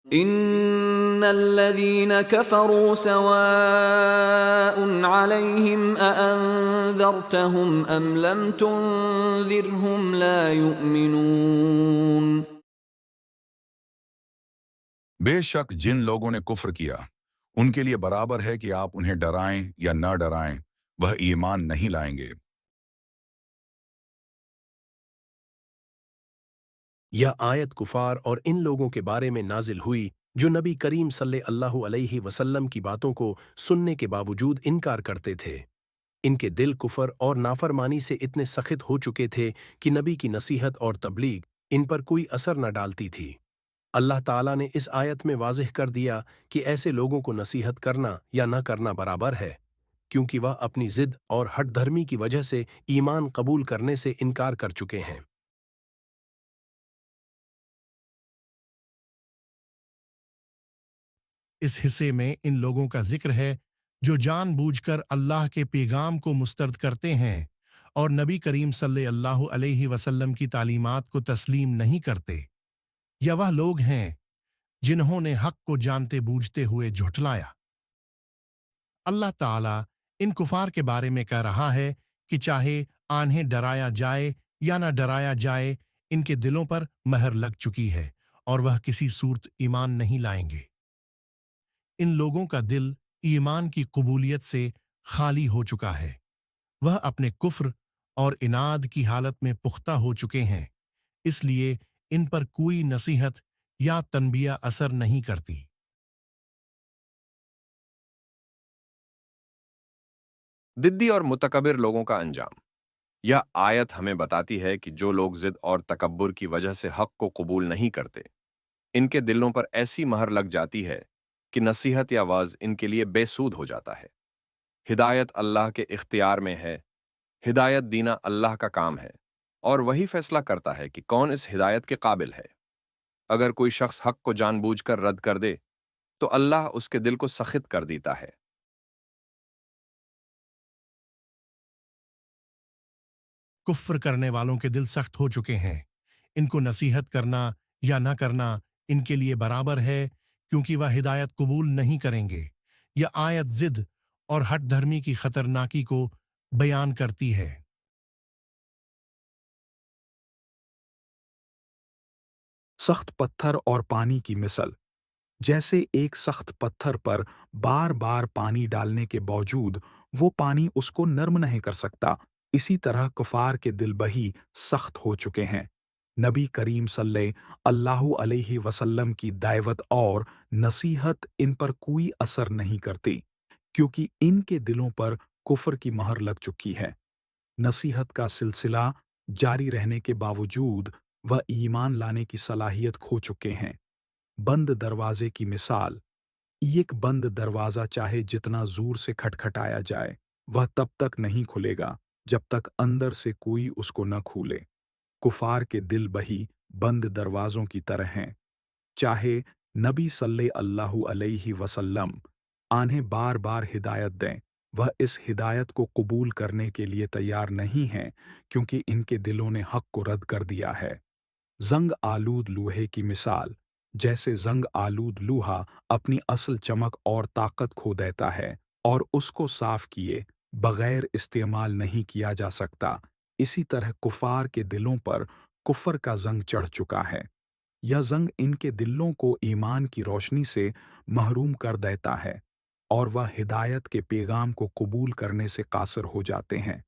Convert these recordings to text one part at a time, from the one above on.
ان الذين كفروا سواء عليهم اانذرتهم ام لم تنذرهم لا يؤمنون۔ بے شک جن لوگوں نے کفر کیا ان کے لیے برابر ہے کہ آپ انہیں ڈرائیں یا نہ ڈرائیں، وہ ایمان نہیں لائیں گے۔ یہ آیت کفار اور ان لوگوں کے بارے میں نازل ہوئی جو نبی کریم صلی اللہ علیہ وسلم کی باتوں کو سننے کے باوجود انکار کرتے تھے۔ ان کے دل کفر اور نافرمانی سے اتنے سخت ہو چکے تھے کہ نبی کی نصیحت اور تبلیغ ان پر کوئی اثر نہ ڈالتی تھی۔ اللہ تعالیٰ نے اس آیت میں واضح کر دیا کہ ایسے لوگوں کو نصیحت کرنا یا نہ کرنا برابر ہے، کیونکہ وہ اپنی ضد اور ہٹ دھرمی کی وجہ سے ایمان قبول کرنے سے انکار کر چکے ہیں۔ اس حصے میں ان لوگوں کا ذکر ہے جو جان بوجھ کر اللہ کے پیغام کو مسترد کرتے ہیں اور نبی کریم صلی اللہ علیہ وسلم کی تعلیمات کو تسلیم نہیں کرتے، یا وہ لوگ ہیں جنہوں نے حق کو جانتے بوجھتے ہوئے جھٹلایا۔ اللہ تعالیٰ ان کفار کے بارے میں کہہ رہا ہے کہ چاہے انہیں ڈرایا جائے یا نہ ڈرایا جائے، ان کے دلوں پر مہر لگ چکی ہے اور وہ کسی صورت ایمان نہیں لائیں گے۔ ان لوگوں کا دل ایمان کی قبولیت سے خالی ہو چکا ہے، وہ اپنے کفر اور عناد کی حالت میں پختہ ہو چکے ہیں، اس لیے ان پر کوئی نصیحت یا تنبیہ اثر نہیں کرتی۔ ضدی اور متکبر لوگوں کا انجام۔ یہ آیت ہمیں بتاتی ہے کہ جو لوگ ضد اور تکبر کی وجہ سے حق کو قبول نہیں کرتے، ان کے دلوں پر ایسی مہر لگ جاتی ہے کہ نصیحت یا واعظ ان کے لیے بے سود ہو جاتا ہے۔ ہدایت اللہ کے اختیار میں ہے، ہدایت دینا اللہ کا کام ہے، اور وہی فیصلہ کرتا ہے کہ کون اس ہدایت کے قابل ہے۔ اگر کوئی شخص حق کو جان بوجھ کر رد کر دے تو اللہ اس کے دل کو سخت کر دیتا ہے۔ کفر کرنے والوں کے دل سخت ہو چکے ہیں، ان کو نصیحت کرنا یا نہ کرنا ان کے لیے برابر ہے، کیونکہ وہ ہدایت قبول نہیں کریں گے۔ یہ آیت ضد اور ہٹ دھرمی کی خطرناکی کو بیان کرتی ہے۔ سخت پتھر اور پانی کی مثل۔ جیسے ایک سخت پتھر پر بار بار پانی ڈالنے کے باوجود وہ پانی اس کو نرم نہیں کر سکتا، اسی طرح کفار کے دل بہی سخت ہو چکے ہیں۔ نبی کریم صلی اللہ علیہ وسلم کی دعوت اور نصیحت ان پر کوئی اثر نہیں کرتی، کیونکہ ان کے دلوں پر کفر کی مہر لگ چکی ہے۔ نصیحت کا سلسلہ جاری رہنے کے باوجود وہ ایمان لانے کی صلاحیت کھو چکے ہیں۔ بند دروازے کی مثال۔ ایک بند دروازہ چاہے جتنا زور سے کھٹکھٹایا جائے، وہ تب تک نہیں کھلے گا جب تک اندر سے کوئی اس کو نہ کھولے۔ کفار کے دل بہی بند دروازوں کی طرح ہیں، چاہے نبی صلی اللہ علیہ وسلم انہیں بار بار ہدایت دیں، وہ اس ہدایت کو قبول کرنے کے لیے تیار نہیں ہیں، کیونکہ ان کے دلوں نے حق کو رد کر دیا ہے۔ زنگ آلود لوہے کی مثال۔ جیسے زنگ آلود لوہا اپنی اصل چمک اور طاقت کھو دیتا ہے اور اس کو صاف کیے بغیر استعمال نہیں کیا جا سکتا، اسی طرح کفار کے دلوں پر کفر کا زنگ چڑھ چکا ہے۔ یہ زنگ ان کے دلوں کو ایمان کی روشنی سے محروم کر دیتا ہے اور وہ ہدایت کے پیغام کو قبول کرنے سے قاصر ہو جاتے ہیں۔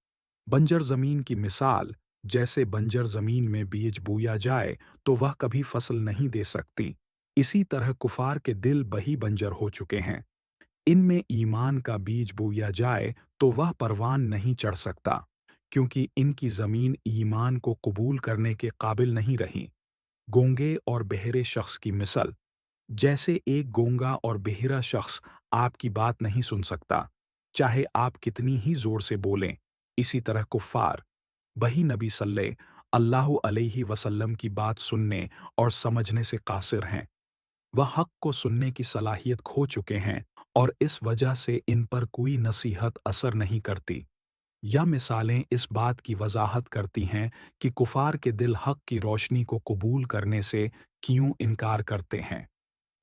بنجر زمین کی مثال۔ جیسے بنجر زمین میں بیج بویا جائے تو وہ کبھی فصل نہیں دے سکتی، اسی طرح کفار کے دل بہی بنجر ہو چکے ہیں۔ ان میں ایمان کا بیج بویا جائے تو وہ پروان نہیں چڑھ سکتا، کیونکہ ان کی زمین ایمان کو قبول کرنے کے قابل نہیں رہی۔ گونگے اور بہرے شخص کی مثل۔ جیسے ایک گونگا اور بہرا شخص آپ کی بات نہیں سن سکتا، چاہے آپ کتنی ہی زور سے بولیں، اسی طرح کفار وہی نبی صلی اللہ علیہ وسلم کی بات سننے اور سمجھنے سے قاصر ہیں۔ وہ حق کو سننے کی صلاحیت کھو چکے ہیں اور اس وجہ سے ان پر کوئی نصیحت اثر نہیں کرتی۔ یا مثالیں اس بات کی وضاحت کرتی ہیں کہ کفار کے دل حق کی روشنی کو قبول کرنے سے کیوں انکار کرتے ہیں۔